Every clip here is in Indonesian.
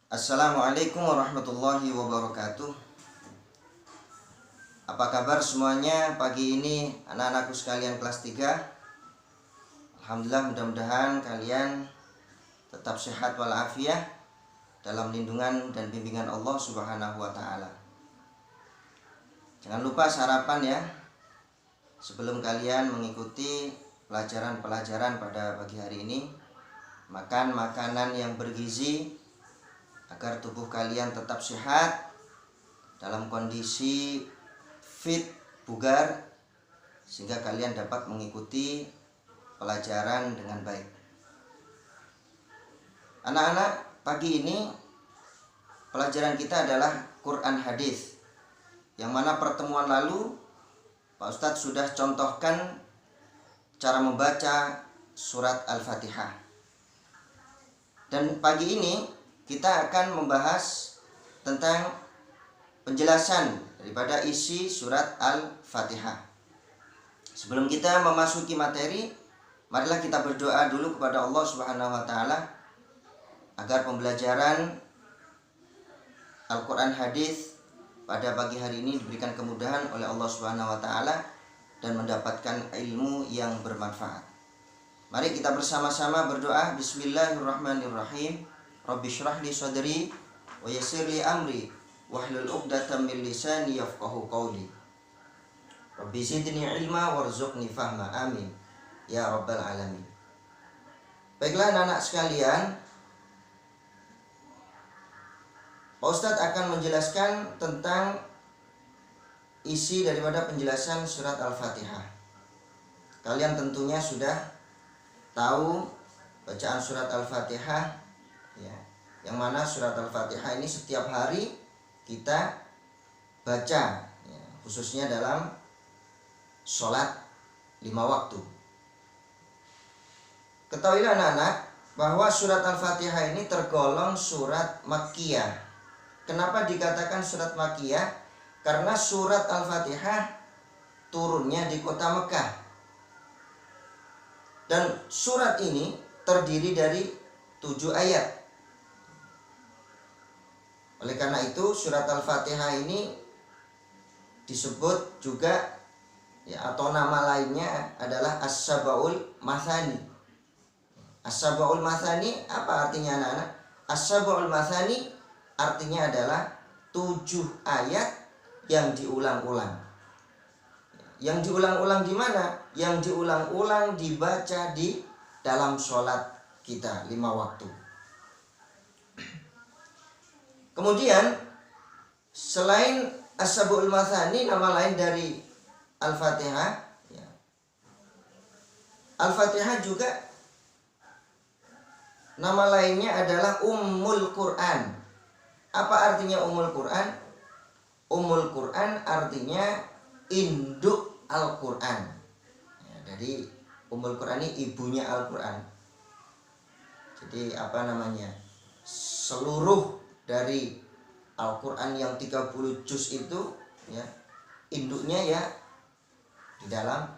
Assalamualaikum warahmatullahi wabarakatuh. Apa kabar semuanya pagi ini anak-anakku sekalian kelas 3? Alhamdulillah, mudah-mudahan kalian tetap sehat walafiat dalam lindungan dan bimbingan Allah Subhanahu wa taala. Jangan lupa sarapan ya, sebelum kalian mengikuti pelajaran-pelajaran pada pagi hari ini. Makan makanan yang bergizi agar tubuh kalian tetap sehat, dalam kondisi fit, bugar, sehingga kalian dapat mengikuti pelajaran dengan baik. Anak-anak, pagi ini pelajaran kita adalah Quran hadis, yang mana pertemuan lalu Pak Ustadz sudah contohkan cara membaca surat Al-Fatihah. Dan pagi ini kita akan membahas tentang penjelasan daripada isi surat Al-Fatihah. Sebelum kita memasuki materi, marilah kita berdoa dulu kepada Allah Subhanahu wa taala agar pembelajaran Al-Quran hadis pada pagi hari ini diberikan kemudahan oleh Allah Subhanahu wa taala dan mendapatkan ilmu yang bermanfaat. Mari kita bersama-sama berdoa. Bismillahirrahmanirrahim. Rabbi shrah li sadri wa yassir li amri wahlul 'uqdatam min lisani yafqahu qawli. Rabbi zidni ilma warzuqni fahma. Amin ya rabbal alamin. Baiklah anak-anak sekalian, Pak Ustadz akan menjelaskan tentang isi daripada penjelasan surat Al-Fatihah. Kalian tentunya sudah tahu bacaan surat Al-Fatihah ya, yang mana surat Al-Fatihah ini setiap hari kita baca ya, khususnya dalam sholat 5 waktu. Ketahuilah anak-anak bahwa surat Al-Fatihah ini tergolong surat Makkiyah. Kenapa dikatakan surat Makkiyah? Karena surat Al-Fatihah turunnya di kota Mekah. Dan surat ini terdiri dari 7 ayat. Oleh karena itu surat Al-Fatihah ini disebut juga ya, atau nama lainnya adalah As-Sab'ul Mathani. As-Sab'ul Mathani apa artinya anak-anak? As-Sab'ul Mathani artinya adalah 7 ayat yang diulang-ulang. Yang diulang-ulang di mana? Yang diulang-ulang dibaca di dalam sholat kita 5 waktu. Kemudian selain As-Sab'ul Mathani, nama lain dari Al-Fatihah ya, Al-Fatihah juga nama lainnya adalah Ummul Quran. Apa artinya Ummul Quran? Ummul Quran artinya induk Al-Quran ya, jadi Ummul Quran ini ibunya Al-Quran. Jadi apa namanya, seluruh dari Al-Quran yang 30 juz itu ya, induknya ya di dalam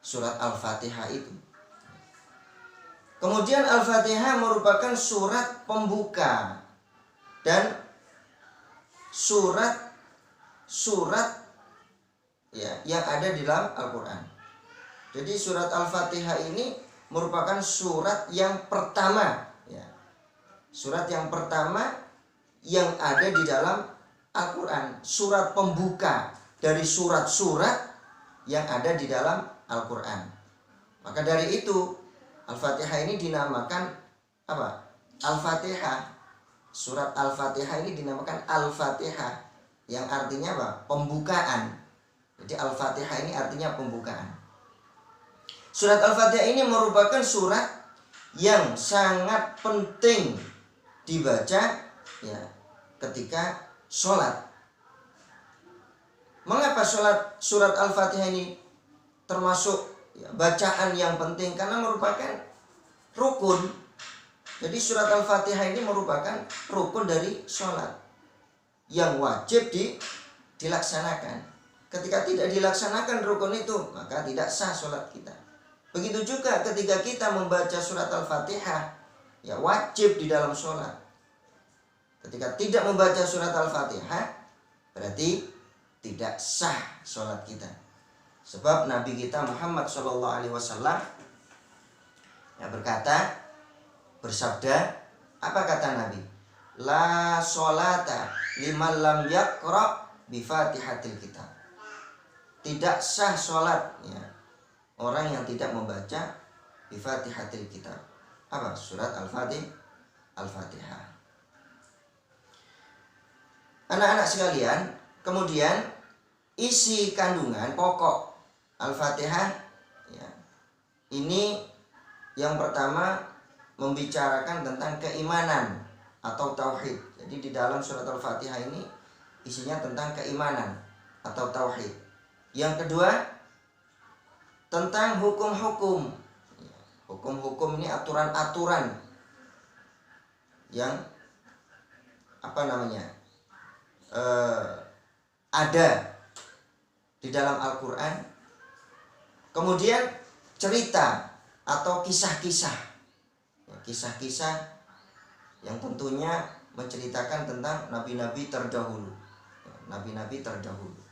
surat Al-Fatihah itu. Kemudian Al-Fatihah merupakan surat pembuka dan surat ya, yang ada di dalam Al-Quran. Jadi surat Al-Fatihah ini merupakan surat yang pertama ya, surat yang pertama yang ada di dalam Al-Quran, surat pembuka dari surat-surat yang ada di dalam Al-Quran. Maka dari itu Al-Fatihah ini dinamakan apa? Al-Fatihah. Surat Al-Fatihah ini dinamakan Al-Fatihah, yang artinya apa? Pembukaan. Jadi Al-Fatihah ini artinya pembukaan. Surat Al-Fatihah ini merupakan surat yang sangat penting dibaca ya, ketika sholat. Mengapa surat Al-Fatihah ini termasuk ya, bacaan yang penting? Karena merupakan rukun. Jadi surat Al-Fatihah ini merupakan rukun dari sholat yang wajib dilaksanakan. Ketika tidak dilaksanakan rukun itu, maka tidak sah sholat kita. Begitu juga ketika kita membaca surat Al-Fatihah, ya wajib di dalam sholat. Ketika tidak membaca surat Al-Fatihah, berarti tidak sah sholat kita. Sebab Nabi kita Muhammad SAW yang bersabda, apa kata Nabi? La sholata liman lam yaqra bi fatihatil kitab. Tidak sah sholat ya, orang yang tidak membaca bi fatihatil kitab. Apa? Surat Al-Fatihah. Anak-anak sekalian, kemudian isi kandungan pokok Al-Fatihah ya, ini yang pertama membicarakan tentang keimanan atau tauhid. Jadi di dalam surat Al-Fatihah ini isinya tentang keimanan atau tauhid. Yang kedua tentang hukum-hukum. Hukum-hukum ini aturan-aturan yang ada di dalam Al-Quran. Kemudian cerita atau kisah-kisah, kisah-kisah yang tentunya menceritakan tentang nabi-nabi terdahulu. Nabi-nabi terdahulu.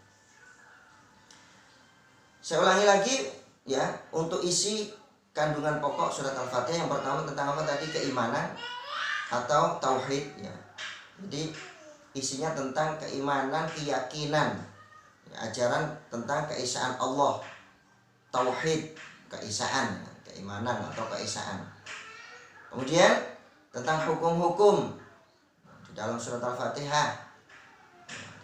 Saya ulangi lagi ya, untuk isi kandungan pokok surat Al-Fatihah yang pertama tentang apa tadi? Keimanan atau tauhid ya. Jadi isinya tentang keimanan, keyakinan, ajaran tentang keesaan Allah, tauhid, keesaan, keimanan atau keesaan. Kemudian tentang hukum-hukum di dalam surat Al-Fatihah,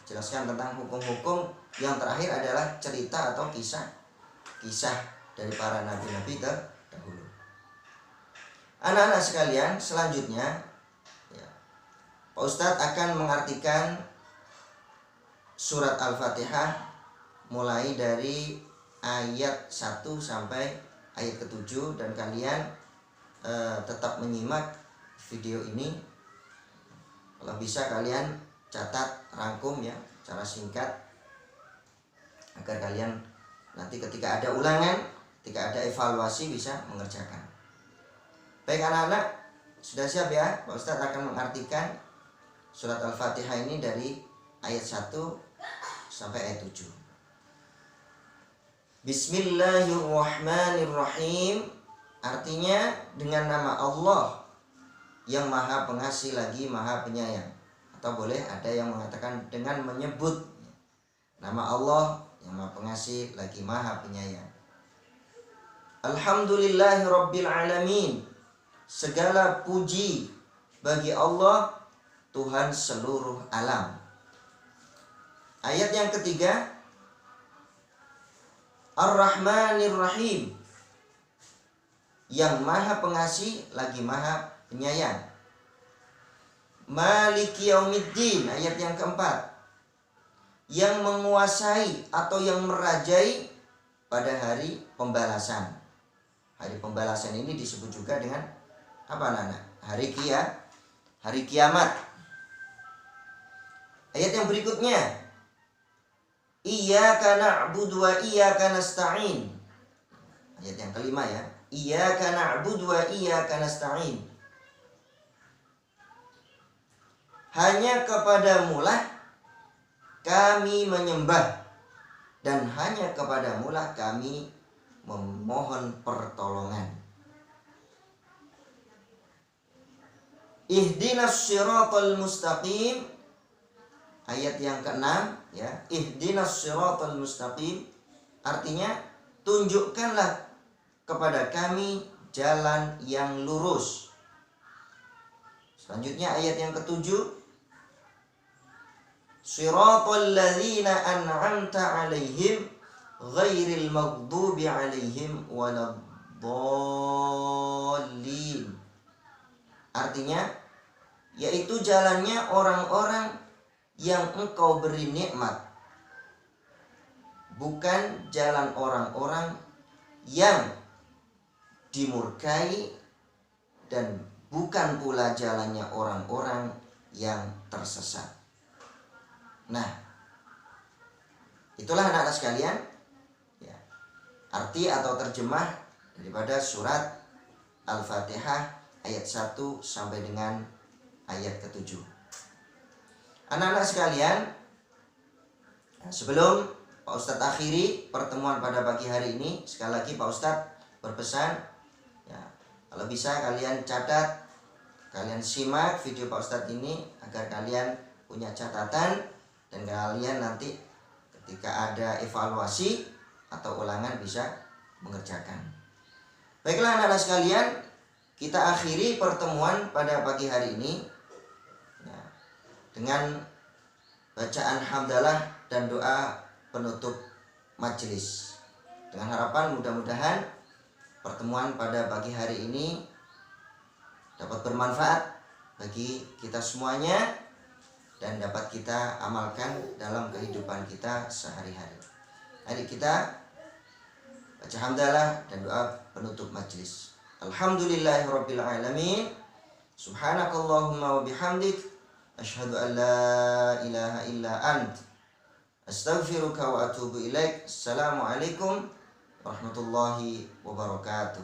dijelaskan tentang hukum-hukum. Yang terakhir adalah cerita atau kisah dari para nabi-nabi terdahulu. Anak-anak sekalian, selanjutnya Pak Ustadz akan mengartikan surat Al-Fatihah mulai dari ayat 1 sampai ayat ke-7, dan kalian tetap menyimak video ini. Kalau bisa kalian catat, rangkum ya secara singkat, agar kalian nanti ketika ada ulangan, ketika ada evaluasi bisa mengerjakan. Baik anak-anak, sudah siap ya? Pak Ustadz akan mengartikan surat Al-Fatihah ini dari ayat 1 sampai ayat 7. Bismillahirrahmanirrahim. Artinya dengan nama Allah yang Maha Pengasih lagi Maha Penyayang. Atau boleh ada yang mengatakan dengan menyebut nama Allah yang Maha Pengasih lagi Maha Penyayang. Alhamdulillahirabbil alamin. Segala puji bagi Allah, Tuhan seluruh alam. Ayat yang ketiga, Ar-Rahmanir-Rahim, yang Maha Pengasih lagi Maha Penyayang. Maliki Yaumiddin, ayat yang keempat, yang menguasai atau yang merajai pada hari pembalasan. Hari pembalasan ini disebut juga dengan apa anak-anak? Hari kiamat. Ayat yang berikutnya, Iyyaka na'budu wa iyyaka nasta'in. Ayat yang kelima ya, Iyyaka na'budu wa iyyaka nasta'in. Hanya kepadamu-lah kami menyembah, dan hanya kepadamu-lah kami memohon pertolongan. Ihdinas siratal mustaqim. Ayat yang ke-6 ya, Ihdinas siratal mustaqim, artinya tunjukkanlah kepada kami jalan yang lurus. Selanjutnya ayat yang ke-7, Siratal ladzina an'amta 'alaihim ghairil maghdubi 'alaihim waladdallin. Artinya yaitu jalannya orang-orang yang engkau beri nikmat, bukan jalan orang-orang yang dimurkai, dan bukan pula jalannya orang-orang yang tersesat. Nah, itulah anak-anak sekalian ya, arti atau terjemah daripada surat Al-Fatihah ayat 1 sampai dengan ayat ke-7. Anak-anak sekalian, sebelum Pak Ustadz akhiri pertemuan pada pagi hari ini, sekali lagi Pak Ustadz berpesan, ya, kalau bisa kalian catat, kalian simak video Pak Ustadz ini agar kalian punya catatan dan kalian nanti ketika ada evaluasi atau ulangan bisa mengerjakan. Baiklah anak-anak sekalian, kita akhiri pertemuan pada pagi hari ini ya, dengan bacaan hamdalah dan doa penutup majelis. Dengan harapan mudah-mudahan pertemuan pada pagi hari ini dapat bermanfaat bagi kita semuanya dan dapat kita amalkan dalam kehidupan kita sehari-hari. Mari kita baca hamdalah dan doa penutup majelis. Alhamdulillahirabbil alamin. Subhanakallahumma wa bihamdik asyhadu an la ilaha illa ant astaghfiruka wa atubu ilaik. Assalamualaikum warahmatullahi wabarakatuh.